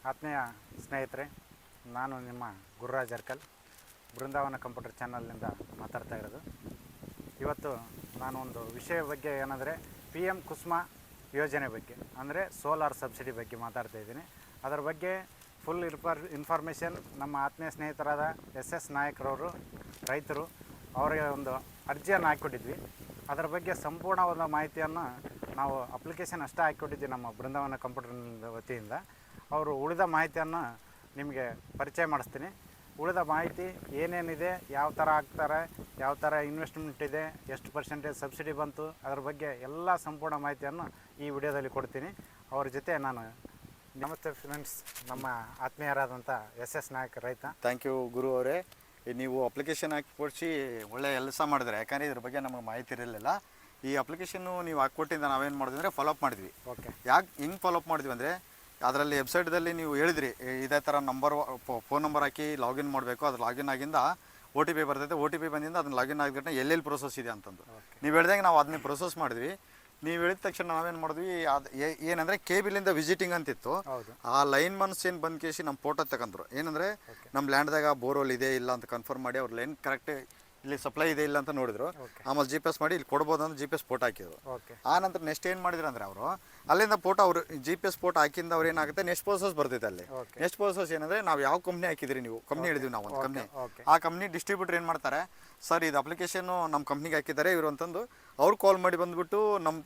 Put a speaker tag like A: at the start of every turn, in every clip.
A: ಆತ್ಮೀಯ ಸ್ನೇಹಿತರೆ, ನಾನು ನಿಮ್ಮ ಗುರುರಾಜ್ ಅರ್ಕಲ್ ಬೃಂದಾವನ ಕಂಪ್ಯೂಟರ್ ಚಾನಲ್ನಿಂದ ಮಾತಾಡ್ತಾ ಇರೋದು. ಇವತ್ತು ನಾನು ಒಂದು ವಿಷಯ ಬಗ್ಗೆ ಏನಂದರೆ PM ಕುಸುಮ ಯೋಜನೆ ಬಗ್ಗೆ, ಅಂದರೆ ಸೋಲಾರ್ ಸಬ್ಸಿಡಿ ಬಗ್ಗೆ ಮಾತಾಡ್ತಾ ಇದ್ದೀನಿ. ಅದರ ಬಗ್ಗೆ ಫುಲ್ ಇನ್ಫಾರ್ಮೇಷನ್ ನಮ್ಮ ಆತ್ಮೀಯ ಸ್ನೇಹಿತರಾದ SS ನಾಯಕ್ರವರು, ರೈತರು, ಅವರಿಗೆ ಒಂದು ಅರ್ಜಿಯನ್ನು ಹಾಕಿಕೊಟ್ಟಿದ್ವಿ. ಅದರ ಬಗ್ಗೆ ಸಂಪೂರ್ಣವಾದ ಮಾಹಿತಿಯನ್ನು ನಾವು ಅಪ್ಲಿಕೇಶನ್ ಅಷ್ಟೇ ಹಾಕಿಕೊಟ್ಟಿದ್ವಿ ನಮ್ಮ ಬೃಂದಾವನ ಕಂಪ್ಯೂಟರ್ ವತಿಯಿಂದ. ಅವರು ಉಳಿದ ಮಾಹಿತಿಯನ್ನು ನಿಮಗೆ ಪರಿಚಯ ಮಾಡಿಸ್ತೀನಿ. ಉಳಿದ ಮಾಹಿತಿ ಏನೇನಿದೆ, ಯಾವ ಥರ ಆಗ್ತಾರೆ, ಯಾವ ಥರ ಇನ್ವೆಸ್ಟ್ಮೆಂಟ್ ಇದೆ, ಎಷ್ಟು ಪರ್ಸೆಂಟೇಜ್ ಸಬ್ಸಿಡಿ ಬಂತು, ಅದರ ಬಗ್ಗೆ ಎಲ್ಲ ಸಂಪೂರ್ಣ ಮಾಹಿತಿಯನ್ನು ಈ ವಿಡಿಯೋದಲ್ಲಿ ಕೊಡ್ತೀನಿ. ಅವ್ರ ಜೊತೆ ನಾನು ನಮಸ್ತೆ ಫ್ರೆಂಡ್ಸ್, ನಮ್ಮ ಆತ್ಮೀಯರಾದಂಥ SS ನಾಯಕ್ ರೈತ.
B: ಥ್ಯಾಂಕ್ ಯು ಗುರು ಅವರೇ. ನೀವು ಅಪ್ಲಿಕೇಶನ್ ಹಾಕಿ ಕೊಡಿಸಿ ಒಳ್ಳೆ ಕೆಲಸ ಮಾಡಿದ್ರೆ, ಯಾಕಂದರೆ ಇದ್ರ ಬಗ್ಗೆ ನಮಗೆ ಮಾಹಿತಿ ಇರಲಿಲ್ಲ. ಈ ಅಪ್ಲಿಕೇಶನ್ನು ನೀವು ಹಾಕ್ಕೊಟ್ಟಿಂದ ನಾವೇನು ಮಾಡಿದ್ವಿ ಅಂದರೆ ಫಾಲೋಅಪ್ ಮಾಡಿದ್ವಿ.
A: ಓಕೆ,
B: ಯಾಕೆ ಹೆಂಗೆ ಫಾಲೋಅಪ್ ಮಾಡಿದ್ವಿ ಅಂದರೆ, ಅದರಲ್ಲಿ ವೆಬ್ಸೈಟ್ದಲ್ಲಿ ನೀವು ಹೇಳಿದ್ರಿ ಇದೇ ಥರ ಫೋನ್ ನಂಬರ್ ಹಾಕಿ ಲಾಗಿನ್ ಮಾಡಬೇಕು. ಅದು ಲಾಗಿನ್ ಆಗಿಂದ OTP ಬರ್ತೈತೆ. OTP ಬಂದಿಂದ ಅದನ್ನು ಲಾಗಿನ್ ಆಗಿಬಿಟ್ಟು ಎಲ್ಲೆಲ್ಲಿ ಪ್ರೊಸೆಸ್ ಇದೆ ಅಂತಂದು ನೀವು ಹೇಳ್ದಂಗೆ ನಾವು ಅದನ್ನ ಪ್ರೊಸೆಸ್ ಮಾಡಿದ್ವಿ. ನೀವು ಹೇಳಿದ ತಕ್ಷಣ ನಾವೇನು ಮಾಡಿದ್ವಿ, ಅದು ಏನಂದರೆ ಕೇಬಿಲಿಂದ ವಿಸಿಟಿಂಗ್ ಅಂತಿತ್ತು. ಆ ಲೈನ್ ಮನ್ಸ್ ಏನು ಬಂದು ಕೇಸಿ ನಮ್ಮ ಫೋಟೋ ತಗೊಂಡ್ರು. ಏನಂದರೆ ನಮ್ಮ ಲ್ಯಾಂಡ್ದಾಗ ಬೋರ್ವೆಲ್ ಇದೆ ಇಲ್ಲ ಅಂತ ಕನ್ಫರ್ಮ್ ಮಾಡಿ ಅವ್ರು ಲೈನ್ ಕರೆಕ್ಟ್ ಇಲ್ಲಿ ಸಪ್ಲೈ ಇದೆ ಇಲ್ಲ ಅಂತ ನೋಡಿದ್ರು. ಆಮೇಲೆ GPS ಮಾಡಿ ಇಲ್ಲಿ ಕೊಡ್ಬೋದು ಅಂತ GPS ಫೋಟೋ ಹಾಕಿದ್ರು. ಆ ನಂತರ ನೆಕ್ಸ್ಟ್ ಏನು ಮಾಡಿದ್ರು ಅಂದರೆ ಅವರು ಅಲ್ಲಿಂದ ಫೋಟೋ ಅವರು GPS ಫೋಟೋ ಹಾಕಿಂದ ಅವ್ರು ಏನಾಗುತ್ತೆ, ನೆಕ್ಸ್ಟ್ ಪ್ರೋಸೆಸ್ ಬರ್ತೈತೆ. ಅಲ್ಲಿ ನೆಕ್ಸ್ಟ್ ಪ್ರೋಸೆಸ್ ಏನಂದರೆ ನಾವು ಯಾವ ಕಂಪ್ನಿ ಹಾಕಿದ್ರಿ, ನೀವು ಕಂಪ್ನಿ ಹೇಳಿದ್ವಿ ನಾವು ಒಂದು ಕಂಪ್ನಿ. ಆ ಕಂಪ್ನಿ ಡಿಸ್ಟ್ರಿಬ್ಯೂಟರ್ ಏನು ಮಾಡ್ತಾರೆ, ಸರ್ ಇದು ಅಪ್ಲಿಕೇಶನ್ನು ನಮ್ಮ ಕಂಪ್ನಿಗೆ ಹಾಕಿದ್ದಾರೆ ಇವರು ಅಂತಂದು ಅವ್ರು ಕಾಲ್ ಮಾಡಿ ಬಂದುಬಿಟ್ಟು ನಮ್ಮ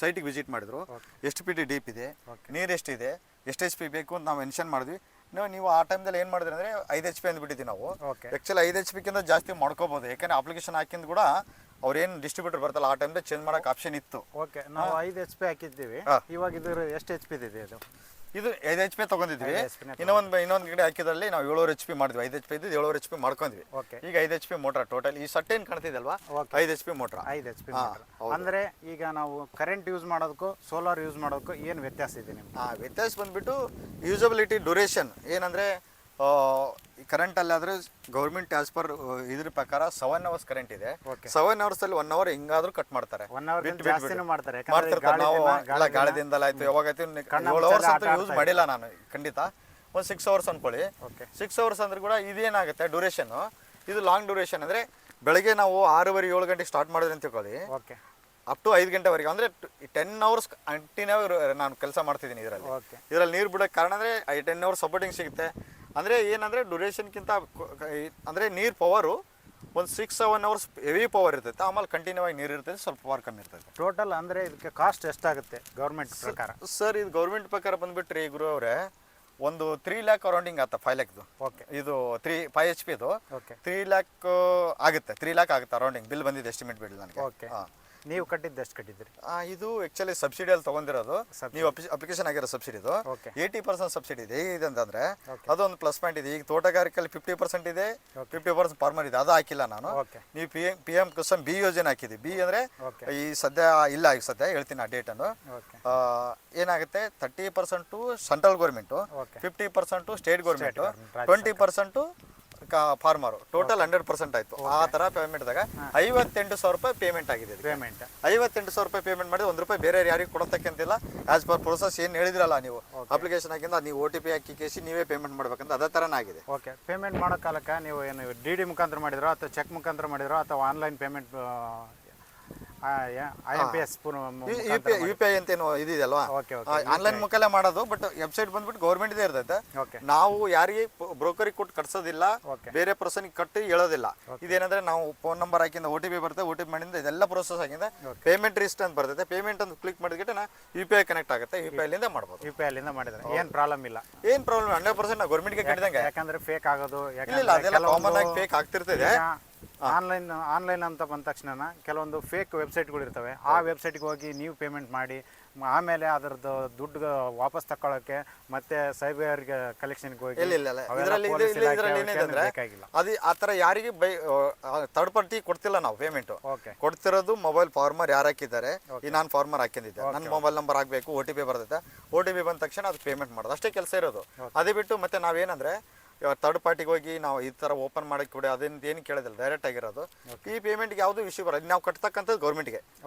B: ಸೈಟಿಗೆ ವಿಸಿಟ್ ಮಾಡಿದ್ರು. ಎಷ್ಟು PT ಡೀಪ್ ಇದೆ, ನೀರು ಎಷ್ಟಿದೆ, ಎಷ್ಟು HP ಬೇಕು ಅಂತ ನಾವು ಮೆನ್ಷನ್ ಮಾಡಿದ್ವಿ. ನೀವು ಆ ಟೈಮ್ದಲ್ಲಿ ಏನು ಮಾಡಿದ್ರಿ ಅಂದರೆ 5 HP ಅಂದ್ಬಿಟ್ಟಿದ್ದೀವಿ ನಾವು. ಆ್ಯಕ್ಚುಲಿ 5 HP ಜಾಸ್ತಿ ಮಾಡ್ಕೋಬೋದು, ಯಾಕಂದರೆ ಅಪ್ಲಿಕೇಶನ್ ಹಾಕಿಂದ ಕೂಡ ಅವ್ರೇನು ಡಿಸ್ಟ್ರಿಬ್ಯೂಟರ್ ಬರ್ತಲ್ಲ ಆ ಟೈಮ್ದಲ್ಲಿ ಚೇಂಜ್ ಮಾಡೋಕೆ ಆಪ್ಷನ್ ಇತ್ತು.
A: ಓಕೆ, ನಾವು 5 HP ಹಾಕಿದ್ದೀವಿ. ಇವಾಗ ಇದು ಎಷ್ಟು HP ಇದೆ?
B: ಇದು 5 HP ತೊಗೊಂಡಿದ್ವಿ. ಇನ್ನೊಂದು ಕಡೆ ಹಾಕಿದ್ರಲ್ಲಿ ನಾವು 700 HP ಮಾಡಿದ್ವಿ. 5 HP ಇದ್ದು 700 HP ಮಾಡ್ಕೊಂಡ್ವಿ. ಈಗ 5 HP ಮೋಟ್ರ ಟೋಟಲ್ ಈ ಸಟ್ ಏನು ಕಾಣ್ತಿದಲ್ವಾ, 5 HP ಮೋಟ್ರ. 5 HP
A: ಅಂದರೆ ಈಗ ನಾವು ಕರೆಂಟ್ ಯೂಸ್ ಮಾಡೋದಕ್ಕೂ ಸೋಲಾರ್ ಯೂಸ್ ಮಾಡೋದಕ್ಕೂ ಏನು ವ್ಯತ್ಯಾಸ ಇದೆ ನಿಮ್ಗೆ?
B: ವ್ಯತ್ಯಾಸ ಬಂದುಬಿಟ್ಟು ಯೂಸಬಿಲಿಟಿ ಡ್ಯೂರೇಷನ್ ಏನಂದರೆ, ಕರೆಂಟಲ್ಲಿ ಆದರೆ ಗೌರ್ಮೆಂಟ್ ಆಸ್ ಪರ್ ಇದ್ರ ಪ್ರಕಾರ 7 hours ಕರೆಂಟ್ ಇದೆ. 7 hours-ಅಲ್ಲಿ 1 hour ಹಿಂಗಾದ್ರೂ ಕಟ್ ಮಾಡ್ತಾರೆ.
A: ಮಾಡ್ತಾರೆ.
B: ನಾವು ಗಾಳಿದಿಂದಲ್ಲ ಆಯ್ತು, ಯಾವಾಗೈತು 7 hours ಅಂತ ಯೂಸ್ ಮಾಡಿಲ್ಲ ನಾನು ಖಂಡಿತ. ಒಂದು 6 hours ಅನ್ಕೊಳ್ಳಿ. 6 hours ಅಂದ್ರೆ ಕೂಡ ಇದೇನಾಗುತ್ತೆ ಡ್ಯೂರೇಷನ್, ಇದು ಲಾಂಗ್ ಡ್ಯೂರೇಷನ್. ಅಂದರೆ ಬೆಳಗ್ಗೆ ನಾವು 6:30 7 ಗಂಟೆಗೆ ಸ್ಟಾರ್ಟ್ ಮಾಡಿದ್ರೆ ಅಂತ ತಿಳ್ಕೊಳ್ಳಿ, ಅಪ್ ಟು 5 ಗಂಟೆವರೆಗೆ, ಅಂದರೆ 10 hours ಕಂಟಿನ್ಯೂ ನಾನು ಕೆಲಸ ಮಾಡ್ತಿದ್ದೀನಿ ಇದರಲ್ಲಿ. ನೀರು ಬಿಡೋಕ್ಕೆ ಕಾರಣ ಅಂದರೆ 10 hours ಸಪೋರ್ಟಿಂಗ್ ಸಿಗುತ್ತೆ. ಅಂದರೆ ಏನಂದರೆ ಡ್ಯೂರೇಷನ್ಗಿಂತ ಅಂದರೆ ನೀರು ಪವರು ಒಂದು 6-7 hours ಹೆವಿ ಪವರ್ ಇರ್ತೈತೆ. ಆಮೇಲೆ ಕಂಟಿನ್ಯೂ ಆಗಿ ನೀರು ಇರ್ತೈತೆ, ಸ್ವಲ್ಪ ಪವರ್ ಕಮ್ಮಿ ಇರ್ತೈತೆ.
A: ಟೋಟಲ್ ಅಂದರೆ ಇದಕ್ಕೆ ಕಾಸ್ಟ್ ಎಷ್ಟಾಗುತ್ತೆ ಗೌರ್ಮೆಂಟ್ ಪ್ರಕಾರ?
B: ಸರ್ ಇದು ಗೌರ್ಮೆಂಟ್ ಪ್ರಕಾರ ಬಂದುಬಿಟ್ರಿ ಗುರು ಅವರೇ, ಒಂದು 3 lakh ಅರೌಂಡಿಂಗ್ ಆಗುತ್ತೆ. 5 lakh
A: ಓಕೆ,
B: ಇದು 5 HP 3 lakh ಆಗುತ್ತೆ. 3 lakh ಆಗುತ್ತೆ ಅರೌಂಡಿಂಗ್. ಬಿಲ್ ಬಂದಿದೆ, ಎಸ್ಟಿಮೇಟ್ ಬಿಲ್ ನನಗೆ.
A: ಓಕೆ, ನೀವು ಕಟ್ಟಿದ್ದು ಎಷ್ಟು ಕಟ್ಟಿದ್ರಿ?
B: ಇದು ಆ್ಯಕ್ಚುಲಿ ಸಬ್ಸಿಡಿಯಲ್ಲಿ ತೊಗೊಂಡಿರೋದು. ನೀವು ಅಪ್ಲಿಕೇಶನ್ ಆಗಿರೋ ಸಬ್ಸಿಡಿದು 80% ಸಬ್ಸಿಡಿ ಇದೆ. ಹೇಗಿದೆ ಅಂತಂದರೆ ಅದೊಂದು ಪ್ಲಸ್ ಪಾಯಿಂಟ್ ಇದೆ. ಈಗ ತೋಟಗಾರಿಕೆಯಲ್ಲಿ 50% ಇದೆ, 50% ಫಾರ್ಮರ್ ಇದೆ. ಅದು ಹಾಕಿಲ್ಲ ನಾನು. ನೀವು PM ಕುಸುಮ್ B ಯೋಜನೆ ಹಾಕಿದ್ವಿ. B ಅಂದರೆ ಈ ಸದ್ಯ ಇಲ್ಲ, ಈಗ ಸದ್ಯ ಹೇಳ್ತೀನಿ ಆ ಡೇಟನ್ನು. ಏನಾಗುತ್ತೆ, 30% central government, 50% state government, 20% farmer. Total 100% ಆಯಿತು. ಆ ಥರ ಪೇಮೆಂಟ್ದಾಗ 58,000 ರೂಪಾಯಿ ಪೇಮೆಂಟ್ ಆಗಿದೆ. 58,000 ರೂಪಾಯಿ ಪೇಮೆಂಟ್ ಮಾಡಿದ್ರೆ ₹1 ಬೇರೆ ಯಾರಿಗೆ ಕೊಡೋತಕ್ಕಂತಿಲ್ಲ. ಆ್ಯಸ್ ಪರ್ ಪ್ರೊಸೆಸ್ ಏನು ಹೇಳಿದ್ರಲ್ಲ ನೀವು ಅಪ್ಲಿಕೇಶನ್ ಹಾಕಿಂದ, ನೀವು OTP ಹಾಕಿ ಕೇಸಿ ನೀವೇ ಪೇಮೆಂಟ್ ಮಾಡ್ಬೇಕಂತ ಅದೇ ಥರನೇ ಆಗಿದೆ.
A: ಓಕೆ, ಪೇಮೆಂಟ್ ಮಾಡೋ ಕಾಲಕ್ಕೆ ನೀವು ಏನು DD ಮುಖಾಂತರ ಮಾಡಿದ್ರೋ ಅಥವಾ ಚೆಕ್ ಮುಖಾಂತರ ಮಾಡಿದ್ರೋ ಅಥವಾ ಆನ್ಲೈನ್ ಪೇಮೆಂಟ್ IMPS
B: UPI ಅಂತೇನು ಇದೆಯಲ್ವಾ, ಆನ್ಲೈನ್ ಮುಖಾಲೇ ಮಾಡೋದು. ಬಟ್ ವೆಬ್ಸೈಟ್ ಬಂದ್ಬಿಟ್ಟು ಗೌರ್ಮೆಂಟ್ದೇ ಇರ್ತೈತೆ. ನಾವು ಯಾರಿಗೆ ಬ್ರೋಕರಿಗೆ ಕೊಟ್ಟು ಕಟ್ಸೋದಿಲ್ಲ, ಬೇರೆ ಪರ್ಸನ್ಗೆ ಕಟ್ಟಿ ಹೇಳೋದಿಲ್ಲ. ಇದೇನಂದ್ರೆ ನಾವು ಫೋನ್ ನಂಬರ್ ಹಾಕಿಂದ OTP ಬರ್ತದೆ, OTP ಮಾಡಿಂದ ಇದೆಲ್ಲ ಪ್ರೊಸೆಸ್ ಆಗಿಂದ ಪೇಮೆಂಟ್ ರಿಸ್ಟ್ ಅಂತ ಬರ್ತೈತೆ. ಪೇಮೆಂಟ್ ಅಂತ ಕ್ಲಿಕ್ ಮಾಡಿದ್ರೆ UPI ಕನೆಕ್ಟ್ ಆಗುತ್ತೆ. UPI ಅಲ್ಲಿಂದ ಮಾಡ್ಬೋದು.
A: UPI ಅಲ್ಲಿಂದ ಮಾಡಿದ್ರೆ ಏನು ಪ್ರಾಬ್ಲಮ್ ಇಲ್ಲ.
B: ಏನು ಪ್ರಾಬ್ಲಮ್, 100% ನಾವು ಗೌರ್ಮೆಂಟ್ಗೆ ಕಟ್ಟಿದಂಗೆ.
A: ಯಾಕಂದ್ರೆ ಫೇಕ್ ಆಗೋದು
B: ಇಲ್ಲ, ಅದೆಲ್ಲ ಕಾಮನ್ ಆಗಿ ಫೇಕ್ ಆಗ್ತಿರ್ತದೆ.
A: ಆನ್ಲೈನ್ ಅಂತ ಬಂದ ತಕ್ಷಣ ಕೆಲವೊಂದು ಫೇಕ್ ವೆಬ್ಸೈಟ್ಗಳು ಇರ್ತವೆ. ಆ ವೆಬ್ಸೈಟ್ಗೆ ಹೋಗಿ ನೀವು ಪೇಮೆಂಟ್ ಮಾಡಿ ಆಮೇಲೆ ಅದರದ್ದು ದುಡ್ಡು ವಾಪಸ್ ತಗೊಳ್ಳೋಕೆ ಮತ್ತೆ ಸೈಬರ್ ಕಲೆಕ್ಷನ್ಗೆ ಹೋಗಿ
B: ಅದು ಆ ಥರ ಯಾರಿಗೆ ಥರ್ಡ್ ಪಾರ್ಟಿ ಕೊಡ್ತಿಲ್ಲ ನಾವು ಪೇಮೆಂಟು. ಕೊಡ್ತಿರೋದು ಮೊಬೈಲ್ ಫಾರ್ಮರ್ ಯಾರು ಹಾಕಿದ್ದಾರೆ. ಈ ನಾನು ಫಾರ್ಮರ್ ಹಾಕಿದ್ದೆ, ನನ್ನ ಮೊಬೈಲ್ ನಂಬರ್ ಹಾಕಬೇಕು, OTP ಬರ್ತೈತೆ. OTP ಬಂದ ತಕ್ಷಣ ಅದು ಪೇಮೆಂಟ್ ಮಾಡೋದು ಅಷ್ಟೇ ಕೆಲಸ ಇರೋದು. ಅದೇ ಬಿಟ್ಟು ಮತ್ತೆ ನಾವೇನಂದ್ರೆ ಇವಾಗ ಥರ್ಡ್ ಪಾರ್ಟಿಗೆ ಹೋಗಿ ನಾವು ಈ ಥರ ಓಪನ್ ಮಾಡೋಕ್ಕೆ ಕೊಡಿ ಅದನ್ನ ಏನು ಕೇಳೋದಿಲ್ಲ, ಡೈರೆಕ್ಟ್ ಆಗಿರೋದು. ಈ ಪೇಮೆಂಟ್ಗೆ ಯಾವುದೂ ಇಶ್ಯೂ ಬರೋದು. ನಾವು ಕಟ್ತಕ್ಕಂಥದ್ದು ಗೌರ್ಮೆಂಟ್ಗೆ,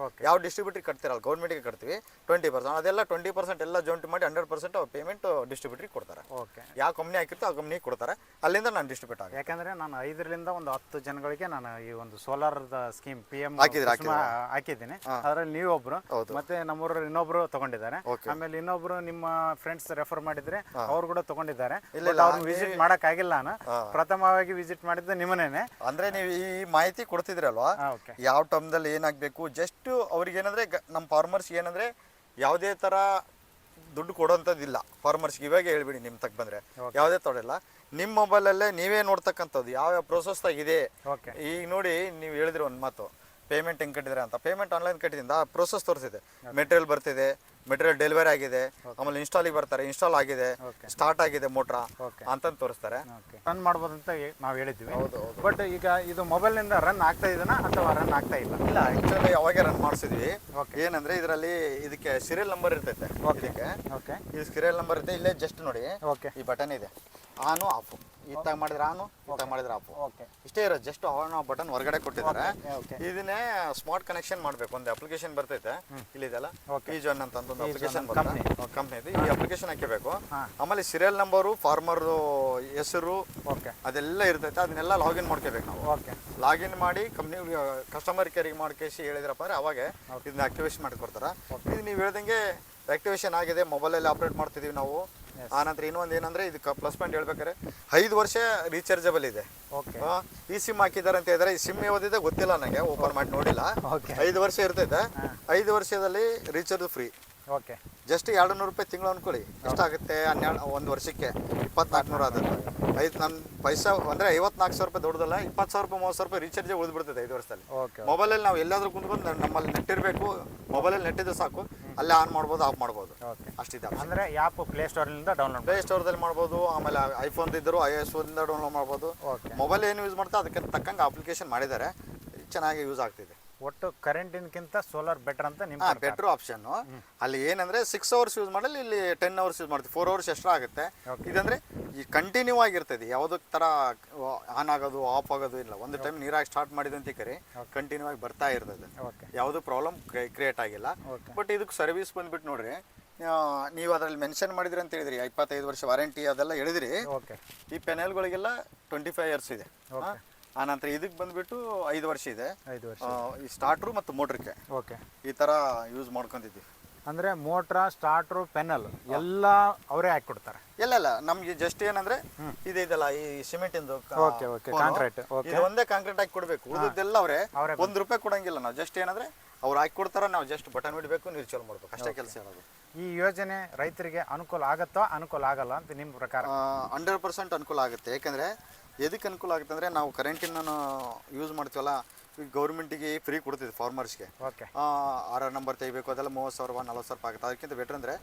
B: ಯಾವ ಡಿಸ್ಟ್ರಿಬ್ಯೂಟ್ರಿಗೆ ಕಟ್ತಿರಲ್ಲ ಗೌರ್ಮೆಂಟ್ಗೆ ಕಟ್ತೀವಿ 20%. ಅದೆಲ್ಲ 20% ಎಲ್ಲ ಜಾಯಿಂಟ್ ಮಾಡಿ 100% ಪೇಮೆಂಟ್ ಡಿಸ್ಟ್ರಿಬ್ಯೂಟ್ರಿಗೆ ಕೊಡ್ತಾರೆ. ಯಾವ ಕಂಪ್ನಿ ಹಾಕಿರ್ತೋ ಆ ಕಂಪ್ನಿಗೆ ಕೊಡ್ತಾರೆ, ಅಲ್ಲಿಂದ ನಾನು ಡಿಸ್ಟ್ರಿಬ್ಯೂಟ್ ಆಗಿ.
A: ಯಾಕಂದರೆ ನಾನು 5ರಿಂದ ಒಂದು 10 ಜನಗಳಿಗೆ ನಾನು ಈ ಒಂದು ಸೋಲಾರ್ದ ಸ್ಕೀಮ್ PM ಹಾಕಿದ್ದೀನಿ. ಅದರಲ್ಲಿ ನೀವೊಬ್ರು ಮತ್ತೆ ನಮ್ಮೂರಲ್ಲಿ ಇನ್ನೊಬ್ರು ತಗೊಂಡಿದ್ದಾರೆ. ಆಮೇಲೆ ಇನ್ನೊಬ್ರು ನಿಮ್ಮ ಫ್ರೆಂಡ್ಸ್ ರೆಫರ್ ಮಾಡಿದ್ರೆ ಅವ್ರು ಕೂಡ ತಗೊಂಡಿದ್ದಾರೆ. ಅವ್ರನ್ನ ವಿಸಿಟ್ ಮಾಡಕ್ ಆಗಿಲ್ಲ, ನಾನು ಪ್ರಥಮವಾಗಿ ವಿಸಿಟ್ ಮಾಡಿದ್ದು ನಿಮ್ಮನೇನೆ.
B: ಅಂದ್ರೆ ನೀವು ಈ ಮಾಹಿತಿ ಕೊಡ್ತಿದ್ರಲ್ವಾ, ಯಾವ ಟೈಮ್ದಲ್ಲಿ ಏನಾಗಬೇಕು, ಜಸ್ಟ್ ಅವ್ರಿಗೆ ಏನಂದ್ರೆ ನಮ್ಮ ಫಾರ್ಮರ್ಸ್ ಏನಂದ್ರೆ ಯಾವುದೇ ತರ ದುಡ್ಡು ಕೊಡೋಂಥದ್ದಿಲ್ಲ ಫಾರ್ಮರ್ಸ್ಗೆ. ಇವಾಗ ಹೇಳ್ಬಿಡಿ ನಿಮ್ಮ ತಕ್ಕ ಬಂದ್ರೆ ಯಾವುದೇ ತೊಡಲ್ಲ, ನಿಮ್ಮ ಮೊಬೈಲಲ್ಲೇ ನೀವೇ ನೋಡ್ತಕ್ಕಂಥದ್ದು ಯಾವ ಪ್ರೋಸೆಸ್ದಾಗಿದೆ. ಈಗ ನೋಡಿ ನೀವು ಹೇಳಿದ್ರಿ ಒಂದು ಮಾತು, ಪೇಮೆಂಟ್ ಹೆಂಗೆ ಕಟ್ಟಿದ್ರೆ ಅಂತ. ಪೇಮೆಂಟ್ ಆನ್ಲೈನ್ ಕಟ್ಟಿದಿಂದ ಆ ಪ್ರೋಸೆಸ್ ತೋರಿಸಿದೆ. ಮೆಟೀರಿಯಲ್ ಬರ್ತಿದೆ, ಮೆಟೀರಿಯಲ್ ಡೆಲಿವರಿ ಆಗಿದೆ, ಆಮೇಲೆ ಇನ್ಸ್ಟಾಲಿಗೆ ಬರ್ತಾರೆ, ಇನ್ಸ್ಟಾಲ್ ಆಗಿದೆ, ಸ್ಟಾರ್ಟ್ ಆಗಿದೆ ಮೋಟ್ರಾ ಅಂತಂದು ತೋರಿಸ್ತಾರೆ.
A: ರನ್ ಮಾಡ್ಬೋದು ಅಂತ ನಾವು ಹೇಳಿದ್ವಿ. ಬಟ್ ಈಗ ಇದು ಮೊಬೈಲ್ನಿಂದ ರನ್ ಆಗ್ತಾ ಇದೆನಾ ಅಥವಾ ರನ್ ಆಗ್ತಾ ಇಲ್ಲ?
B: ಇಲ್ಲ, ಆ್ಯಕ್ಚುಲಿ ಅವಾಗೆ ರನ್ ಮಾಡಿಸಿದ್ವಿ. ಏನಂದ್ರೆ ಇದರಲ್ಲಿ ಇದಕ್ಕೆ ಸೀರಿಯಲ್ ನಂಬರ್ ಇರ್ತೈತೆ. ಇದು ಸೀರಿಯಲ್ ನಂಬರ್ ಇರುತ್ತೆ. ಇಲ್ಲೇ ಜಸ್ಟ್ ನೋಡಿ ಈ ಬಟನ್ ಇದೆ, ಆನು ಆಫು. ಇತ್ತಾಗ ಮಾಡಿದ್ರೆ ಆನು, ಇತ್ತಾಗ ಮಾಡಿದ್ರೆ ಆಫು, ಇಷ್ಟೇ ಇರೋದು. ಜಸ್ಟ್ ಆನ್ ಆಫ್ ಬಟನ್ ಹೊರಗಡೆ ಕೊಟ್ಟಿದ್ದಾರೆ. ಇದನ್ನೇ ಸ್ಮಾರ್ಟ್ ಕನೆಕ್ಷನ್ ಮಾಡಬೇಕು. ಒಂದು ಅಪ್ಲಿಕೇಶನ್ ಬರ್ತೈತೆ ಇಲ್ಲಿದೆಲ್ಲ, ಈಜನ್ ಅಂತ ಒಂದು ಅಪ್ಲಿಕೇಶನ್ ಬರುತ್ತೆ ಕಂಪ್ನಿದು. ಈ ಅಪ್ಲಿಕೇಶನ್ ಹಾಕಬೇಕು. ಆಮೇಲೆ ಸೀರಿಯಲ್ ನಂಬರು, ಫಾರ್ಮರ್ ಹೆಸರು ಅದೆಲ್ಲ ಇರ್ತೈತೆ. ಅದನ್ನೆಲ್ಲ ಲಾಗಿನ್ ಮಾಡ್ಕೋಬೇಕು ನಾವು. ಲಾಗಿನ್ ಮಾಡಿ ಕಂಪ್ನಿ ಕಸ್ಟಮರ್ ಕೇರಿಗೆ ಮಾಡ್ಕೇಸಿ ಹೇಳಿದ್ರಪ್ಪ ಅಂದ್ರೆ ಅವಾಗ ಇದನ್ನ ಆಕ್ಟಿವೇಶನ್ ಮಾಡಿಕೊಡ್ತಾರೆ. ಇದು ನೀವು ಹೇಳ್ದಂಗೆ ಆಕ್ಟಿವೇಶನ್ ಆಗಿದೆ, ಮೊಬೈಲಲ್ಲಿ ಆಪ್ರೇಟ್ ಮಾಡ್ತಿದ್ದೀವಿ ನಾವು. ಆನಂತರ ಇನ್ನೊಂದು ಏನಂದ್ರೆ ಇದಕ್ಕೆ ಪ್ಲಸ್ ಪಾಯಿಂಟ್ ಹೇಳ್ಬೇಕಾದ್ರೆ 5 ವರ್ಷ ರೀಚಾರ್ಜಬಲ್ ಇದೆ. ಈ ಸಿಮ್ ಹಾಕಿದ್ದಾರೆ ಅಂತ ಹೇಳಿದ್ರೆ ಈ ಸಿಮ್ ಯಾವ್ದಿದೆ ಗೊತ್ತಿಲ್ಲ ನನಗೆ, ಓಪನ್ ಮಾಡಿ ನೋಡಿಲ್ಲ. 5 ವರ್ಷ ಇರ್ತೈತೆ. 5 ವರ್ಷದಲ್ಲಿ ರೀಚಾರ್ಜ್ ಫ್ರೀ. ಜಸ್ಟ್ 200 ರೂಪಾಯಿ ತಿಂಗಳು ಅನ್ಕೊಳ್ಳಿ, ಎಷ್ಟಾಗುತ್ತೆ? 1 ವರ್ಷಕ್ಕೆ 2400 ಆದದ್ದು. ನನ್ನ ಪೈಸಾ ಅಂದರೆ 54,000 ರೂಪಾಯಿ ದೊಡ್ಡದಲ್ಲ, 20,000 ರೂಪಾಯಿ 30,000 ರೂಪಾಯಿ ರೀಚಾರ್ಜೇ ಉಳಿದ್ಬಿಡ್ತದೆ 5 ವರ್ಷದಲ್ಲಿ. ಮೊಬೈಲಲ್ಲಿ ನಾವು ಎಲ್ಲಾದ್ರೂ ಕುಂತ್ಕೊಂಡು ನಮ್ಮಲ್ಲಿ ನೆಟ್ ಇರಬೇಕು, ಮೊಬೈಲಲ್ಲಿ ನೆಟ್ ಇದ್ರೆ ಸಾಕು, ಅಲ್ಲೇ ಆನ್ ಮಾಡ್ಬೋದು, ಆಫ್ ಮಾಡ್ಬೋದು. ಅಷ್ಟಿದೆ.
A: ಅಂದರೆ ಆ್ಯಪ್ ಪ್ಲೇಸ್ಟೋರ್ನಿಂದ ಡೌನ್ಲೋಡ್,
B: ಪ್ಲೇಸ್ಟೋರ್ದಲ್ಲಿ ಮಾಡ್ಬೋದು. ಆಮೇಲೆ ಐಫೋನ್ ಇದ್ದರೂ iOS ಡೌನ್ಲೋಡ್ ಮಾಡ್ಬೋದು. ಮೊಬೈಲ್ ಏನು ಯೂಸ್ ಮಾಡ್ತಾ ಅದಕ್ಕೆ ತಕ್ಕಂಗೆ ಅಪ್ಲಿಕೇಶನ್ ಮಾಡಿದ್ದಾರೆ, ಚೆನ್ನಾಗಿ ಯೂಸ್ ಆಗ್ತಿದೆ.
A: ಒಟ್ಟು ಕರೆಂಟಿನ್ಕಿಂತ ಸೋಲಾರ್ ಬೆಟರ್ ಅಂತ ನಿಮ್ಮ
B: ಬೆಟರ್ ಆಪ್ಷನ್. ಅಲ್ಲಿ ಏನಂದ್ರೆ 6 ಅವರ್ಸ್ ಯೂಸ್ ಮಾಡಲಿ, ಇಲ್ಲಿ 10 ಅವರ್ಸ್ ಯೂಸ್ ಮಾಡ್ತೀವಿ. 4 ಅವರ್ಸ್ ಎಕ್ಸ್ಟ್ರಾ ಆಗುತ್ತೆ. ಇದಂದ್ರೆ ಈ ಕಂಟಿನ್ಯೂ ಆಗಿರ್ತದೆ, ಯಾವುದಕ್ಕೆ ತರ ಆನ್ ಆಗೋದು ಆಫ್ ಆಗೋದು ಇಲ್ಲ. ಒಂದು ಟೈಮ್ ನೀರಾಗಿ ಸ್ಟಾರ್ಟ್ ಮಾಡಿದ ಅಂತ ಕರಿ ಕಂಟಿನ್ಯೂ ಆಗಿ ಬರ್ತಾ ಇರ್ತದೆ, ಯಾವುದು ಪ್ರಾಬ್ಲಮ್ ಕ್ರಿಯೇಟ್ ಆಗಿಲ್ಲ. ಬಟ್ ಇದಕ್ಕೆ ಸರ್ವಿಸ್ ಬಂದ್ಬಿಟ್ಟು ನೋಡ್ರಿ, ನೀವು ಅದರಲ್ಲಿ ಮೆನ್ಷನ್ ಮಾಡಿದ್ರಿ ಅಂತ ಹೇಳಿದ್ರಿ 25 ವರ್ಷ ವಾರಂಟಿ ಅದೆಲ್ಲ ಹೇಳಿದ್ರಿ. ಈ ಪೆನಲ್ಗಳಿಗೆಲ್ಲ 25 ಇಯರ್ಸ್ ಇದೆ. ಆನಂತರ ಇದಕ್ಕೆ ಬಂದ್ಬಿಟ್ಟು 5 ವರ್ಷ ಇದೆ. ಈ ಸ್ಟಾರ್ಟ್ರು ಮತ್ತು ಮೋಟ್ರಿಗೆ ಈ ತರ ಯೂಸ್ ಮಾಡ್ಕೊಂಡಿದ್ವಿ.
A: ಅಂದ್ರೆ ಮೋಟ್ರ, ಸ್ಟಾರ್ಟ್ರು, ಪೆನಲ್ ಎಲ್ಲ ಅವರೇ ಹಾಕಿ ಕೊಡ್ತಾರೆ.
B: ಇಲ್ಲ, ನಮ್ಗೆ ಜಸ್ಟ್ ಏನಂದ್ರೆ ಇದೆಲ್ಲ ಈ ಸಿಮೆಂಟ್ ಇಂದು
A: ಕಾಂಕ್ರೀಟ್
B: ಇದು ಒಂದೇ ಕಾಂಕ್ರೀಟ್ ಹಾಕಿ ಕೊಡ್ಬೇಕು. ಉಳಿದೆಲ್ಲ ಅವರೇ ₹1 ಕೊಡಂಗಿಲ್ಲ. ನಾವು ಜಸ್ಟ್ ಏನಂದ್ರೆ ಅವ್ರು ಹಾಕಿ ಕೊಡ್ತಾರ, ನಾವು ಜಸ್ಟ್ ಬಟನ್ ಬಿಡಬೇಕು, ನೀರು ಚಾಲು ಮಾಡ್ಬೇಕು, ಅಷ್ಟೇ ಕೆಲಸ ಇರೋದು.
A: ಈ ಯೋಜನೆ ರೈತರಿಗೆ ಅನುಕೂಲ ಆಗತ್ತೋ ಅನುಕೂಲ ಆಗಲ್ಲ ಅಂತ ನಿಮ್ಮ ಪ್ರಕಾರ?
B: 100% ಅನುಕೂಲ ಆಗುತ್ತೆ. ಯಾಕಂದ್ರೆ ಎದಕ್ಕೆ ಅನುಕೂಲ ಆಗುತ್ತೆ ಅಂದರೆ ನಾವು ಕರೆಂಟಿನ ಯೂಸ್ ಮಾಡ್ತೀವಲ್ಲ, ಈಗ ಗೌರ್ಮೆಂಟಿಗೆ ಫ್ರೀ ಕೊಡ್ತಿದ್ದೆ ಫಾರ್ಮರ್ಸ್ಗೆ. RR ನಂಬರ್ ತೆಗಿಬೇಕು, ಅದೆಲ್ಲ 30,000 40,000 ಆಗುತ್ತೆ. ಅದಕ್ಕಿಂತ ಬೆಟರ್ ಅಂದರೆ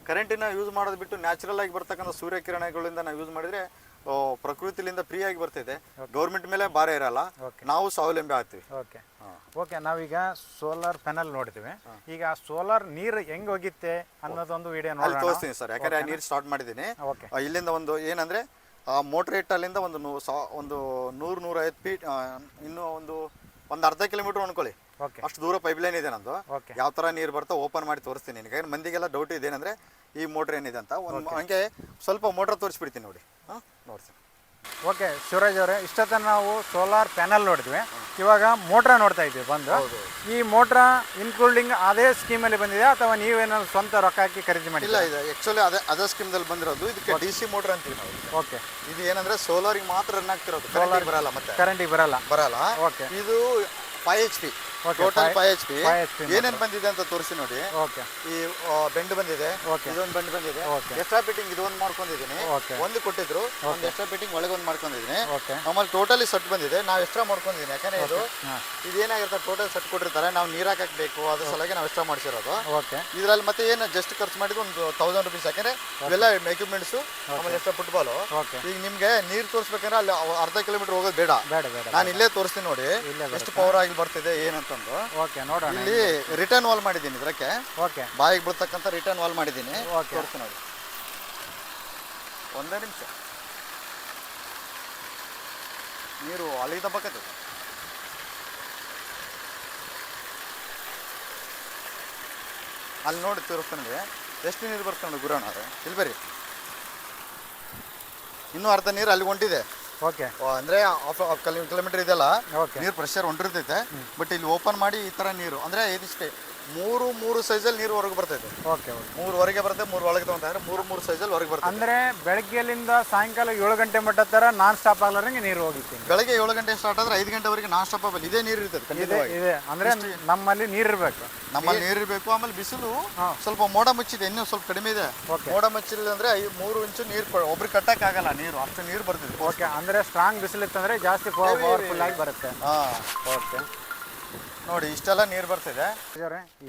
B: ಕರೆಂಟಿನ ಯೂಸ್ ಮಾಡೋದು ಬಿಟ್ಟು ನ್ಯಾಚುರಲ್ ಆಗಿ ಬರ್ತಕ್ಕಂಥ ಸೂರ್ಯಕಿರಣಗಳಿಂದ ನಾವು ಯೂಸ್ ಮಾಡಿದರೆ ಪ್ರಕೃತಿಲಿಂದ ಫ್ರೀ ಆಗಿ ಬರ್ತಿದೆ. ಗೌರ್ಮೆಂಟ್ ಮೇಲೆ ಭಾರ ಇರಲ್ಲ, ನಾವು ಸ್ವಾವಲಂಬಿ ಆಗ್ತೀವಿ.
A: ಓಕೆ, ನಾವೀಗ ಸೋಲಾರ್ ಪ್ಯಾನಲ್ ನೋಡ್ತೀವಿ. ಈಗ ಸೋಲಾರ್ ನೀರು ಹೆಂಗ್ ಹೋಗಿತ್ತೆ ಅನ್ನೋದೊಂದು ವಿಡಿಯೋ ನೋಡಿ
B: ತೋರಿಸ್ತೀನಿ ಸರ್. ಯಾಕಂದ್ರೆ ನೀರು ಸ್ಟಾರ್ಟ್ ಮಾಡಿದ್ದೀನಿ. ಇಲ್ಲಿಂದ ಒಂದು ಏನಂದ್ರೆ ಮೋಟ್ರ್ ಇಟ್ಟಲ್ಲಿಂದ ಒಂದು 100-150 ಫೀಟ್, ಇನ್ನೂ ಒಂದು ಅರ್ಧ ಕಿಲೋಮೀಟರ್ ಅನ್ಕೊಳ್ಳಿ, ಅಷ್ಟು ದೂರ ಪೈಪ್ಲೈನ್ ಇದೆ ನಂದು. ಯಾವ ಥರ ನೀರು ಬರ್ತಾ ಓಪನ್ ಮಾಡಿ ತೋರಿಸ್ತೀನಿ ನಿನಗೆ. ಮಂದಿಗೆಲ್ಲ ಡೌಟ್ ಇದೆ ಏನಂದ್ರೆ ಈ ಮೋಟ್ರ್ ಏನಿದೆ ಅಂತ. ಹಂಗೆ ಸ್ವಲ್ಪ ಮೋಟ್ರ್ ತೋರಿಸ್ಬಿಡ್ತೀನಿ ನೋಡಿ, ನೋಡ್ತೀನಿ.
A: ಓಕೆ ಶಿವರಾಜ್ ಅವರೇ, ಇಷ್ಟೊತ್ತ ನಾವು ಸೋಲಾರ್ ಪ್ಯಾನಲ್ ನೋಡಿದ್ವಿ, ಇವಾಗ ಮೋಟ್ರ ನೋಡ್ತಾ ಇದ್ವಿ ಬಂದು. ಈ ಮೋಟ್ರ ಇನ್ಕ್ಲೂಡಿಂಗ್ ಅದೇ ಸ್ಕೀಮಲ್ಲಿ ಬಂದಿದೆ ಅಥವಾ ನೀವೇನಾದ್ರು ಸ್ವಂತ ರೊಕ್ಕ ಹಾಕಿ ಖರೀದಿ ಮಾಡಿ?
B: ಇಲ್ಲ, ಇದು ಆ್ಯಕ್ಚುಲಿ ಅದೇ ಸ್ಕೀಮ್ದಲ್ಲಿ ಬಂದಿರೋದು. ಇದಕ್ಕೆ DC ಮೋಟ್ರ್ ಅಂತೀವಿ ನಾವು.
A: ಓಕೆ,
B: ಇದು ಏನಂದ್ರೆ ಸೋಲಾರಿಗೆ ಮಾತ್ರ ರನ್ ಆಗ್ತಿರೋದು, ಸೋಲಾರ್ ಬರಲ್ಲ, ಮತ್ತೆ ಕರೆಂಟಿಗೆ ಬರಲ್ಲ. ಓಕೆ, ಇದು 5 HP, ಟೋಟಲ್ 5 HP. ಏನೇನು ಬಂದಿದೆ ಅಂತ ತೋರಿಸಿ ನೋಡಿ. ಈ ಬೆಂಡ್ ಬಂದಿದೆ, ಇದೊಂದು ಬೆಂಡ್ ಬಂದಿದೆ, ಎಕ್ಸ್ಟ್ರಾ ಫಿಟ್ಟಿಂಗ್ ಇದೊಂದು ಮಾಡ್ಕೊಂಡಿದ್ದೀನಿ, ಒಂದು ಕೊಟ್ಟಿದ್ರು, ಒಂದು ಎಕ್ಸ್ಟ್ರಾ ಫಿಟ್ಟಿಂಗ್ ಒಳಗೆ ಒಂದು ಮಾಡ್ಕೊಂಡಿದ್ದೀನಿ. ಆಮೇಲೆ ಟೋಟಲಿ ಸೆಟ್ ಬಂದಿದೆ, ನಾವು ಎಕ್ಸ್ಟ್ರಾ ಮಾಡ್ಕೊಂಡಿದ್ದೀನಿ. ಯಾಕಂದ್ರೆ ಇದೇನಾಗಿರ್ತಾರೆ ಟೋಟಲ್ ಸೆಟ್ ಕೊಟ್ಟಿರ್ತಾರೆ, ನಾವು ನೀರು ಹಾಕಬೇಕು, ಅದ್ರ ಸಲುವಾಗಿ ನಾವು ಎಕ್ಸ್ಟ್ರಾ ಮಾಡಿಸಿರೋದು. ಇದರಲ್ಲಿ ಮತ್ತೆ ಏನು ಜಸ್ಟ್ ಖರ್ಚು ಮಾಡಿದ್ದು ಒಂದು ₹1,000. ಯಾಕಂದ್ರೆ ಇವೆಲ್ಲ ಎಕ್ವಿಪ್ಮೆಂಟ್ಸು, ಆಮೇಲೆ ಎಕ್ಸ್ಟ್ರಾ ಫುಟ್ಬಾಲು. ಈಗ ನಿಮ್ಗೆ ನೀರು ತೋರಿಸ್ಬೇಕಂದ್ರೆ ಅಲ್ಲಿ ಅರ್ಧ ಕಿಲೋಮೀಟರ್ ಹೋಗೋದು ಬೇಡ, ನಾನು ಇಲ್ಲೇ ತೋರಿಸ್ತೀನಿ ನೋಡಿ ಎಷ್ಟು ಪವರ್ ಆಗಿ ಬರ್ತಿದೆ ಏನಂತಂದು. ಇಲ್ಲಿ ರಿಟರ್ನ್ ವಾಲ್ ಮಾಡಿದ್ದೀನಿ, ಇದಕ್ಕೆ ಬಾಯಿಗೆ ಬೀಳ್ತಕ್ಕಂಥ ರಿಟರ್ನ್ ವಾಲ್ ಮಾಡಿದ್ದೀನಿ. ತೋರಿಸ್ತೀನಿ ನೋಡಿ, ಒಂದೇ ನಿಮಿಷ. ನೀರು ಅಲ್ಲಿಗೆ ದಬ್ಬಕತ್ತೆ. ಅಲ್ಲಿ ನೋಡಿ ತೋರಿಸ್ತಾನೆ ಎಷ್ಟು ನೀರು ಬರ್ತಾನೆ ನೋಡಿ ಗುರಣ್ಣ ಅದು. ಇಲ್ಲಿ ಬರ್ರಿ, ಇನ್ನೂ ಅರ್ಧ ನೀರು ಅಲ್ಲಿ ಹೊಂಟಿದೆ.
A: ಓಕೆ,
B: ಅಂದರೆ ಹಾಫ್ ಕಿಲೋಮೀಟರ್ ಇದೆಲ್ಲ
A: ಓಕೆ,
B: ನೀರು ಪ್ರೆಷರ್ ಹೊಂಟಿರ್ತೈತೆ. ಬಟ್ ಇಲ್ಲಿ ಓಪನ್ ಮಾಡಿ ಈ ಥರ ನೀರು ಅಂದರೆ ಇದಿಷ್ಟೇ ಮೂರು ಸೈಜಲ್ಲಿ ನೀರು ಹೊರಗೆ ಬರ್ತೈತೆ.
A: ಓಕೆ,
B: 3 ಹೊರಗೆ ಬರ್ತದೆ, 3 ಒಳಗೆ ತಗೊಂತಾರೆ, 3 ಸೈಜಲ್ಲಿ ಹೊರಗೆ ಬರ್ತದೆ.
A: ಅಂದರೆ ಬೆಳಗ್ಗೆಲಿಂದ ಸಾಯಂಕಾಲ 7 ಗಂಟೆ ಮಟ್ಟ ಥರ ನಾನ್ ಸ್ಟಾಪ್ ಆಗ್ಲಾರಂಗೆ ನೀರು ಹೋಗಿರ್ತೀನಿ.
B: ಬೆಳಗ್ಗೆ 7 ಗಂಟೆ ಸ್ಟಾರ್ಟ್ ಆದರೆ 5 ಗಂಟೆವರೆಗೆ ನಾನ್ ಸ್ಟಾಪ್ ಆಗಲ್ಲ, ಇದೇ ನೀರು ಇರ್ತದೆ.
A: ಇದೆ ಅಂದರೆ ನಮ್ಮಲ್ಲಿ ನೀರಿರಬೇಕು,
B: ನಮ್ಮಲ್ಲಿ ನೀರು ಇರಬೇಕು. ಆಮೇಲೆ ಬಿಸಿಲು ಸ್ವಲ್ಪ ಮೋಡ ಮುಚ್ಚಿದೆ, ಇನ್ನೂ ಸ್ವಲ್ಪ ಕಡಿಮೆ ಇದೆ. ಮೋಡ ಮುಚ್ಚಿಲ್ಲ ಅಂದರೆ 3 ಇಂಚು ನೀರು ಒಬ್ರಿಗೆ ಕಟ್ಟಕ್ಕಾಗಲ್ಲ, ನೀರು ಅಷ್ಟು ನೀರು ಬರ್ತದೆ.
A: ಓಕೆ, ಅಂದರೆ ಸ್ಟ್ರಾಂಗ್ ಬಿಸಿಲಿತ್ತಂದರೆ ಜಾಸ್ತಿ ಪವರ್ಫುಲ್ ಆಗಿ ಬರುತ್ತೆ.
B: ಹಾಂ,
A: ಓಕೆ,
B: ನೋಡಿ ಇಷ್ಟೆಲ್ಲ ನೀರು ಬರ್ತಿದೆ.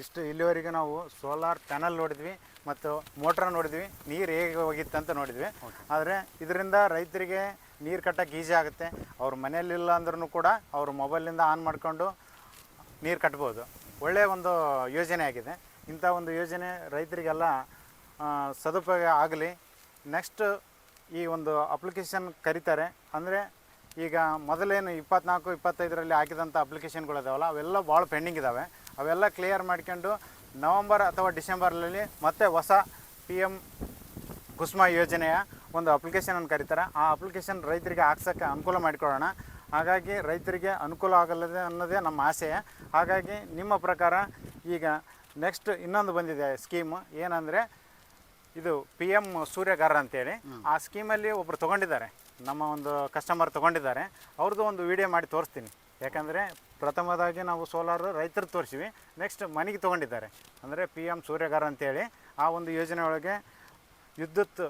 A: ಇಷ್ಟು ಇಲ್ಲಿವರೆಗೆ ನಾವು ಸೋಲಾರ್ ಪ್ಯಾನಲ್ ನೋಡಿದ್ವಿ ಮತ್ತು ಮೋಟ್ರ್ ನೋಡಿದ್ವಿ, ನೀರು ಹೇಗೆ ಹೋಗಿತ್ತಂತ ನೋಡಿದ್ವಿ. ಆದರೆ ಇದರಿಂದ ರೈತರಿಗೆ ನೀರು ಕಟ್ಟಕ್ಕೆ ಈಸಿ ಆಗುತ್ತೆ. ಅವ್ರ ಮನೆಯಲ್ಲಿಲ್ಲ ಅಂದ್ರೂ ಕೂಡ ಅವರು ಮೊಬೈಲಿಂದ ಆನ್ ಮಾಡಿಕೊಂಡು ನೀರು ಕಟ್ಬೋದು. ಒಳ್ಳೆಯ ಒಂದು ಯೋಜನೆ ಆಗಿದೆ. ಇಂಥ ಒಂದು ಯೋಜನೆ ರೈತರಿಗೆಲ್ಲ ಸದುಪಯೋಗ ಆಗಲಿ. ನೆಕ್ಸ್ಟ್ ಈ ಒಂದು ಅಪ್ಲಿಕೇಶನ್ ಕರೀತಾರೆ ಅಂದರೆ ಈಗ ಮೊದಲೇನು 24-25ರಲ್ಲಿ ಹಾಕಿದಂಥ ಅಪ್ಲಿಕೇಶನ್ಗಳಿದಾವಲ್ಲ, ಅವೆಲ್ಲ ಭಾಳ ಪೆಂಡಿಂಗ್ ಇದ್ದಾವೆ. ಅವೆಲ್ಲ ಕ್ಲಿಯರ್ ಮಾಡ್ಕೊಂಡು ನವಂಬರ್ ಅಥವಾ ಡಿಸೆಂಬರ್ನಲ್ಲಿ ಮತ್ತೆ ಹೊಸ PM ಕುಸುಮ ಯೋಜನೆಯ ಒಂದು ಅಪ್ಲಿಕೇಶನನ್ನು ಕರೀತಾರೆ. ಆ ಅಪ್ಲಿಕೇಶನ್ ರೈತರಿಗೆ ಹಾಕ್ಸೋಕ್ಕೆ ಅನುಕೂಲ ಮಾಡಿಕೊಡೋಣ. ಹಾಗಾಗಿ ರೈತರಿಗೆ ಅನುಕೂಲ ಆಗಲ್ಲದೆ ಅನ್ನೋದೇ ನಮ್ಮ ಆಶಯ. ಹಾಗಾಗಿ ನಿಮ್ಮ ಪ್ರಕಾರ ಈಗ ನೆಕ್ಸ್ಟ್ ಇನ್ನೊಂದು ಬಂದಿದೆ ಸ್ಕೀಮು, ಏನಂದರೆ ಇದು PM ಸೂರ್ಯಗಾರ ಅಂತೇಳಿ. ಆ ಸ್ಕೀಮಲ್ಲಿ ಒಬ್ಬರು ತೊಗೊಂಡಿದ್ದಾರೆ, ನಮ್ಮ ಒಂದು ಕಸ್ಟಮರ್ ತೊಗೊಂಡಿದ್ದಾರೆ. ಅವ್ರದ್ದು ಒಂದು ವಿಡಿಯೋ ಮಾಡಿ ತೋರಿಸ್ತೀನಿ. ಯಾಕಂದರೆ ಪ್ರಥಮದಾಗಿ ನಾವು ಸೋಲಾರು ರೈತರು ತೋರಿಸಿವಿ, ನೆಕ್ಸ್ಟ್ ಮನೆಗೆ ತೊಗೊಂಡಿದ್ದಾರೆ. ಅಂದರೆ PM ಸೂರ್ಯಗಾರ ಅಂತೇಳಿ ಆ ಒಂದು ಯೋಜನೆ ಒಳಗೆ ವಿದ್ಯುತ್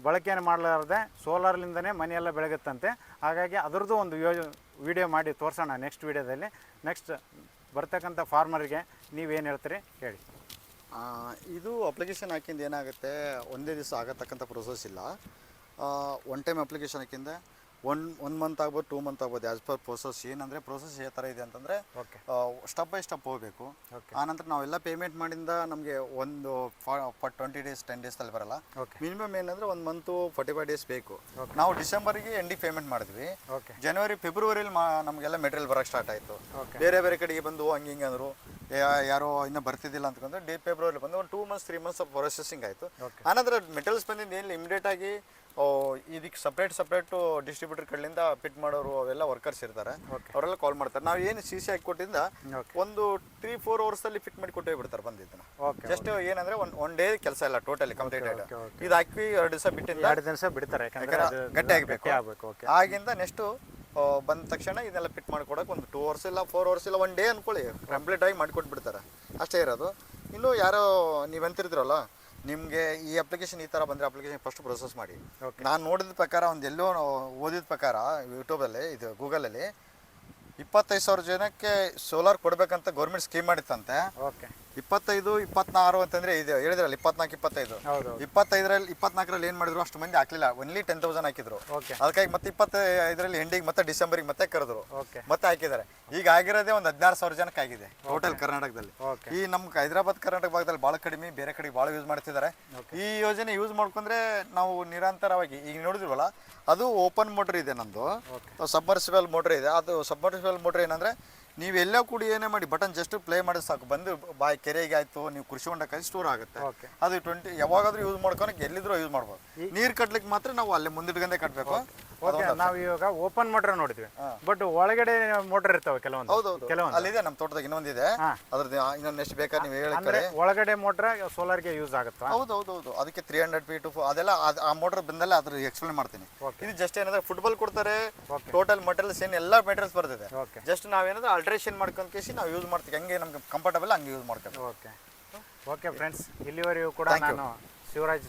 A: ಬಳಕೆಯನ್ನು ಮಾಡಲಾರದೆ ಸೋಲಾರ್ಲಿಂದನೇ ಮನೆಯೆಲ್ಲ ಬೆಳಗುತ್ತಂತೆ. ಹಾಗಾಗಿ ಅದರದ್ದು ಒಂದು ವಿಡಿಯೋ ಮಾಡಿ ತೋರಿಸೋಣ ನೆಕ್ಸ್ಟ್ ವಿಡಿಯೋದಲ್ಲಿ. ನೆಕ್ಸ್ಟ್ ಬರ್ತಕ್ಕಂಥ ಫಾರ್ಮರಿಗೆ ನೀವೇನು ಹೇಳ್ತೀರಿ ಹೇಳಿ.
B: ಇದು ಅಪ್ಲಿಕೇಶನ್ ಹಾಕಿಂದ ಏನಾಗುತ್ತೆ, ಒಂದೇ ದಿವಸ ಆಗತಕ್ಕಂಥ ಪ್ರೊಸೆಸ್ ಇಲ್ಲ. ಒನ್ ಟೈಮ್ ಅಪ್ಲಿಕೇಶನ್ ಹಾಕಿಂದ ಒನ್ ಮಂತ್ ಆಗ್ಬೋದು, 2 ಮಂತ್ ಆಗ್ಬೋದು. ಆ್ಯಸ್ ಪರ್ ಪ್ರೊಸೆಸ್ ಏನಂದರೆ ಪ್ರೊಸೆಸ್ ಯಾವ ಥರ ಇದೆ ಅಂತಂದರೆ ಸ್ಟೆಪ್ ಬೈ ಸ್ಟೆಪ್ ಹೋಗಬೇಕು. ಆನಂತರ ನಾವೆಲ್ಲ ಪೇಮೆಂಟ್ ಮಾಡಿಂದ ನಮಗೆ ಒಂದು 20 ಡೇಸ್ 10 ಡೇಸಲ್ಲಿ ಬರಲ್ಲ. ಮಿನಿಮಮ್ ಏನಂದರೆ 1 ಮಂತು 45 ಡೇಸ್ ಬೇಕು. ನಾವು ಡಿಸೆಂಬರ್ಗೆ ಎಂಡಿಗೆ ಪೇಮೆಂಟ್ ಮಾಡಿದ್ವಿ. ಜನವರಿ ಫೆಬ್ರವರಿಲಿ ನಮಗೆಲ್ಲ ಮೆಟೀರಿಯಲ್ ಬರೋಕ್ಕೆ ಸ್ಟಾರ್ಟ್ ಆಯಿತು. ಬೇರೆ ಕಡೆಗೆ ಬಂದು ಹಂಗೆ ಅಂದರು, ಯಾರೋ ಇನ್ನೂ ಬರ್ತಿದ್ದಿಲ್ಲ ಅಂತಂದ್ರೆ ಫೆಬ್ರವರಿ ಬಂದು ಒಂದು 2 ಮಂತ್ಸ್ 3 ಮಂತ್ಸ್ ಪ್ರೊಸೆಸಿಂಗ್ ಆಯಿತು. ಆನಂತರ ಮೆಟೀರಿಯಲ್ಸ್ ಬಂದಿದ್ದು ಏನಿಲ್ಲ, ಇಮಿಡಿಯೇಟಾಗಿ ಇದಕ್ಕೆ ಸಪ್ರೇಟು ಡಿಸ್ಟ್ರಿಬ್ಯೂಟರ್ ಕಡೆಯಿಂದ ಫಿಟ್ ಮಾಡೋರು ಅವೆಲ್ಲ ವರ್ಕರ್ಸ್ ಇರ್ತಾರೆ, ಅವರೆಲ್ಲ ಕಾಲ್ ಮಾಡ್ತಾರೆ. ನಾವು ಏನು CC ಹಾಕಿ ಕೊಟ್ಟಿಂದ ಒಂದು 3-4 ಅವರ್ಸಲ್ಲಿ ಫಿಟ್ ಮಾಡಿ ಕೊಟ್ಟೇ ಬಿಡ್ತಾರೆ ಬಂದಿದ್ದನ್ನ. ಜಸ್ಟ್ ಏನಂದರೆ ಒನ್ ಡೇ ಕೆಲಸ ಇಲ್ಲ, ಟೋಟಲಿ ಕಂಪ್ಲೀಟ್ ಆಯಿತು. ಇದು ಹಾಕಿ 2 ದಿವಸ ಬಿಟ್ಟಿಂದ
A: 2 ದಿವಸ ಬಿಡ್ತಾರೆ,
B: ಗಟ್ಟಿ ಆಗಬೇಕು. ಆಗಿಂದ ನೆಕ್ಸ್ಟು ಬಂದ ತಕ್ಷಣ ಇದೆಲ್ಲ ಫಿಟ್ ಮಾಡಿಕೊಡೋಕೆ ಒಂದು 2 ಅವರ್ಸ್ ಇಲ್ಲ 4 ಅವರ್ಸ್ ಇಲ್ಲ 1 ಡೇ ಅಂದ್ಕೊಳ್ಳಿ, ಕಂಪ್ಲೀಟಾಗಿ ಮಾಡಿಕೊಟ್ಬಿಡ್ತಾರೆ. ಅಷ್ಟೇ ಇರೋದು. ಇನ್ನೂ ಯಾರೋ ನೀವು ಅಂತಿರ್ತೀರಲ್ಲ, ನಿಮಗೆ ಈ ಅಪ್ಲಿಕೇಶನ್ ಈ ಥರ ಬಂದರೆ ಅಪ್ಲಿಕೇಶನ್ ಫಸ್ಟ್ ಪ್ರೊಸೆಸ್ ಮಾಡಿ. ನಾನು ನೋಡಿದ ಪ್ರಕಾರ ಒಂದು ಎಲ್ಲೋ ಓದಿದ ಪ್ರಕಾರ ಯೂಟ್ಯೂಬಲ್ಲಿ ಇದು ಗೂಗಲಲ್ಲಿ 25,000 ಜನಕ್ಕೆ ಸೋಲಾರ್ ಕೊಡಬೇಕಂತ ಗೌರ್ಮೆಂಟ್ ಸ್ಕೀಮ್ ಮಾಡಿತ್ತಂತೆ. 25, 26 ಅಂತಂದರೆ ಇದು ಹೇಳಿದ್ರಲ್ಲ 24, 25. 24ರಲ್ಲಿ ಏನು ಮಾಡಿದ್ರು, ಅಷ್ಟು ಮಂದಿ ಹಾಕಲಿಲ್ಲ, ಒನ್ಲಿ 10,000 ಹಾಕಿದ್ರು. ಅದಕ್ಕಾಗಿ ಮತ್ತೆ 25ರಲ್ಲಿ ಎಂಡಿಗೆ ಮತ್ತೆ ಡಿಸೆಂಬರಿಗೆ ಮತ್ತೆ ಕರೆದ್ರು, ಮತ್ತೆ ಹಾಕಿದ್ದಾರೆ. ಈಗ ಆಗಿರೋದೇ ಒಂದು 16,000 ಜನಕ್ಕೆ ಆಗಿದೆ ಟೋಟಲ್ ಕರ್ನಾಟಕದಲ್ಲಿ. ಈ ನಮ್ಮ ಹೈದರಾಬಾದ್ ಕರ್ನಾಟಕ ಭಾಗದಲ್ಲಿ ಭಾಳ ಕಡಿಮೆ, ಬೇರೆ ಕಡೆಗೆ ಭಾಳ ಯೂಸ್ ಮಾಡ್ತಿದ್ದಾರೆ. ಈ ಯೋಜನೆ ಯೂಸ್ ಮಾಡ್ಕೊಂಡ್ರೆ ನಾವು ನಿರಂತರವಾಗಿ ಈಗ ನೋಡಿದ್ವಲ್ಲ, ಅದು ಓಪನ್ ಮೋಟ್ರ್ ಇದೆ, ನಮ್ಮದು ಸಬ್ಮರ್ಸಿಬಲ್ ಮೋಟ್ರ್ ಇದೆ. ಅದು ಸಬ್ಮರ್ಸಿಬಲ್ ಮೋಟ್ರ್ ಏನಂದರೆ ನೀವು ಎಲ್ಲೋ ಕೂಡ ಏನೇ ಮಾಡಿ ಬಟನ್ ಜಸ್ಟ್ ಪ್ಲೇ ಮಾಡಿ ಸಾಕು, ಬಂದು ಬಾಯಿ ಕೆರೆಗೆ ಆಯಿತು, ನೀವು ಕೃಷಿ ಹೊಂಡಕ್ಕಾಗಿ ಸ್ಟೋರ್ ಆಗುತ್ತೆ. ಅದು 20 ಯಾವಾಗಾದ್ರೂ ಯೂಸ್ ಮಾಡ್ಕೊಳಕ್ಕೆ ಎಲ್ಲಿದ್ರೂ ಯೂಸ್ ಮಾಡ್ಬೋದು. ನೀರು ಕಟ್ಲಿಕ್ಕೆ ಮಾತ್ರ ನಾವು ಅಲ್ಲೇ ಮುಂದಿಟ್ಕೊಂಡೇ ಕಟ್ಟಬೇಕು.
A: ನಾವು ಇವಾಗ ಓಪನ್ ಮೋಟರ್ ನೋಡಿದ್ವಿ, ಬಟ್ ಒಳಗಡೆ ಮೋಟರ್ ಇರ್ತಾವೆ ಕೆಲವೊಂದು.
B: ಕೆಲವೊಂದು ಅಲ್ಲಿದೆ ನಮ್ಮ ತೋಟದಾಗ ಇನ್ನೊಂದಿದೆ, ಅದ್ರದ್ದು ಇನ್ನೊಂದು ಎಷ್ಟು ಬೇಕಾದ್ರೆ ನೀವು ಹೇಳಿ.
A: ಒಳಗಡೆ ಮೋಟರ್ ಸೋಲಾರ್ಗೆ ಯೂಸ್ ಆಗುತ್ತೆ.
B: ಹೌದು. ಅದಕ್ಕೆ 300 feet ಅದೆಲ್ಲ ಆ ಮೋಟರ್ ಬಂದಲ್ಲ ಅದ್ರ ಎಕ್ಸ್ಪ್ಲೇನ್ ಮಾಡ್ತೀನಿ. ಇದು ಜಸ್ಟ್ ಏನಂದ್ರೆ ಫುಟ್ಬಾಲ್ ಕೊಡ್ತಾರೆ, ಟೋಟಲ್ ಮೆಟೀರಿಯಲ್ಸ್ ಏನು ಎಲ್ಲ ಮೆಟೀರಿಯಲ್ಸ್ ಬರ್ತಿದೆ. ಜಸ್ಟ್ ನಾವೇನಂದ್ರೆ ಅಲ್ಟ್ರೇಷನ್ ಮಾಡ್ಕೊಂಡ್ ಕೇಸಿ ನಾವು ಯೂಸ್ ಮಾಡ್ತೀವಿ, ಹಂಗೆ ನಮ್ಗೆ ಕಂಫರ್ಟಬಲ್ ಹಂಗೆ ಯೂಸ್ ಮಾಡ್ತೀವಿ. ಓಕೆ ಫ್ರೆಂಡ್ಸ್, ಇಲ್ಲಿವರೆಗೂ ಕೂಡ ನಾನು ಶಿವರಾಜ್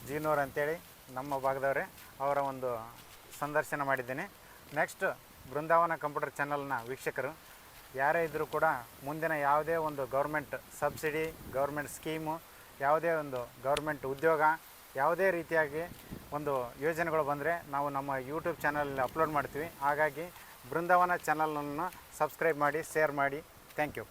B: ಜೀನೂರ್ ಅಂತೇಳಿ ನಮ್ಮ ಭಾಗದವರೇ ಅವರ ಒಂದು ಸಂದರ್ಶನ ಮಾಡಿದ್ದೇನೆ. ನೆಕ್ಸ್ಟ್ ಬೃಂದಾವನ ಕಂಪ್ಯೂಟರ್ ಚಾನಲ್ನ ವೀಕ್ಷಕರು ಯಾರೇ ಇದ್ದರೂ ಕೂಡ ಮುಂದಿನ ಯಾವುದೇ ಒಂದು ಗೌರ್ಮೆಂಟ್ ಸಬ್ಸಿಡಿ, ಗೌರ್ಮೆಂಟ್ ಸ್ಕೀಮು, ಯಾವುದೇ ಒಂದು ಗೌರ್ಮೆಂಟ್ ಉದ್ಯೋಗ, ಯಾವುದೇ ರೀತಿಯಾಗಿ ಒಂದು ಯೋಜನೆಗಳು ಬಂದರೆ ನಾವು ನಮ್ಮ ಯೂಟ್ಯೂಬ್ ಚಾನಲಲ್ಲಿ ಅಪ್ಲೋಡ್ ಮಾಡ್ತೀವಿ. ಹಾಗಾಗಿ ಬೃಂದಾವನ ಚಾನಲನ್ನು ಸಬ್ಸ್ಕ್ರೈಬ್ ಮಾಡಿ, ಶೇರ್ ಮಾಡಿ. Thank you.